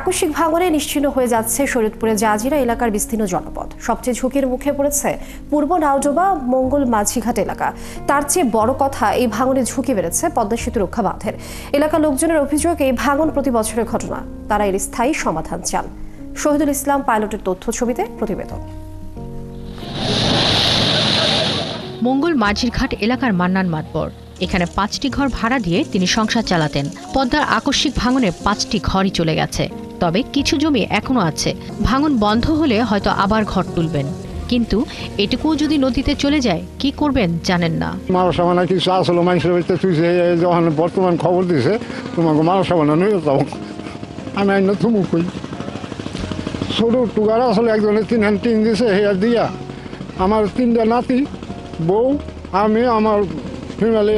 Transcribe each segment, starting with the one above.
আকস্মিক ভাঙনে নিশ্চিহ্ন হয়ে যাচ্ছে শরীয়তপুরের জাজিরা এলাকার বিস্তীর্ণ জনপদ। সবচেয়ে ঝুঁকির মুখে পড়েছে পূর্ব নাওডোবা মঙ্গল মাঝিঘাট এলাকা। তার চেয়ে বড় কথা, এই ভাঙনে ঝুঁকি বেড়েছে পদ্মা সেতু রক্ষা বাঁধের। এলাকার লোকজনের অভিযোগ, এই ভাঙন প্রতি বছরের ঘটনা। তারা এর স্থায়ী সমাধান চান। শহীদুল ইসলাম পাইলটের তথ্য ছবিতে প্রতিবেদন। মঙ্গল মাঝিরঘাট এলাকার মান্নান মাতবর। এখানে 5টি ঘর ভাড়া দিয়ে তিনি সংসার চালাতেন। পদ্মার আকস্মিক ভাঙনে 5টি ঘরই চলে গেছে, তবে কিছু জমি এখনো আছে। ভাঙন বন্ধ হলে হয়তো আবার ঘর তুলবেন, কিন্তু এটুকুও যদি নদীতে চলে যায় কি করবেন জানেন না। মানুষ সামান্য কিছু আসলে মানুষের বাড়িতে চুইছে, যখন বর্তমান খবর দিছে তোমাকে মানুষ সামান্য নিয়ে যাও, আমি আইন থুমুক কই ছোট টুকার আসলে একজনের 3 হ্যান্ড টিন দিছে, হেয়ার দিয়া আমার 3টা নাতি, বউ, আমি আমার ফ্যামিলি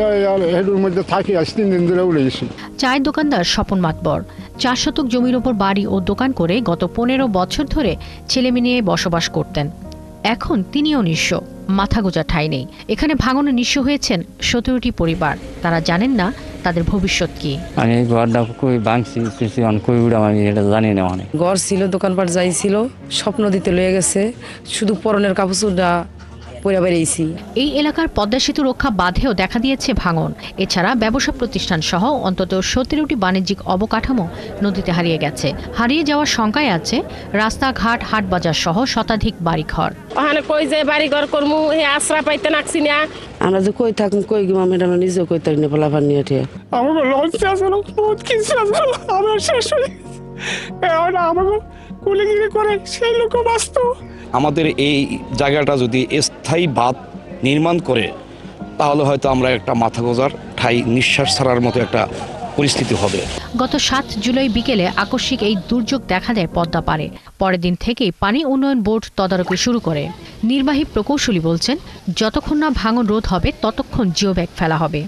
হেডুর মধ্যে থাকি। আজ 3 দিন ধরে উড়ে গেছি। চায়ের দোকানদার স্বপন মাতবর 4 শতক জমির ওপর বাড়ি ও দোকান করে গত 15 বছর ধরে ছেলেমেয়ে নিয়ে বসবাস করতেন। এখন তিনিও নিঃস্ব, মাথা গোঁজা ঠাঁই নেই। এখানে ভাঙনে নিঃস্ব হয়েছেন 17টি পরিবার। তারা জানেন না তাদের ভবিষ্যৎ কি। আমি ঘরটা কই ভাঙছি কই উড়াম আমি এটা জানি না। অনেক ঘর ছিল, দোকানপাট যাইছিল, স্বপ্ন দিতে লয়ে গেছে, শুধু পরনের কাপড়টা পরে বেরিয়েছি। এই এলাকার পদ্মা সেতু রক্ষা বাঁধেও দেখা দিয়েছে ভাঙন। এছাড়া ব্যবসা প্রতিষ্ঠান সহ অন্তত 17টি বাণিজ্যিক অবকাঠামো নদীতে হারিয়ে গেছে। হারিয়ে যাওয়ার শঙ্কায় আছে রাস্তাঘাট, হাট বাজার সহ শতাধিক বাড়িঘর। ওখানে কই যে বাড়িঘর করমু, হে আশ্রা পাইতে নাকছি না। আমরা যে কই থাকুন, কই গিয়ে ম্যাডাম নিজে কই তাই না ফলাফান নিয়ে আমাকে লজ্জা আছে, বহুত কিছু আছে, আমার শেষ হয়ে এখন আমাকে কুলিগিরি করে সেই লোক বাঁচত। আমাদের এই জায়গাটা যদি স্থায়ী বাঁধ নির্মাণ করে তাহলে হয়তো আমরা একটা মাথা গোঁজার ঠাই, নিঃশ্বাস ছাড়ার মতো একটা পরিস্থিতি হবে। গত 7 জুলাই বিকেলে আকস্মিক এই দুর্যোগ দেখা দেয় পদ্মা পারে। পরের দিন থেকেই পানি উন্নয়ন বোর্ড তদারকি শুরু করে। নির্বাহী প্রকৌশলী বলছেন, যতক্ষণ না ভাঙন রোধ হবে ততক্ষণ জিও ব্যাগ ফেলা হবে।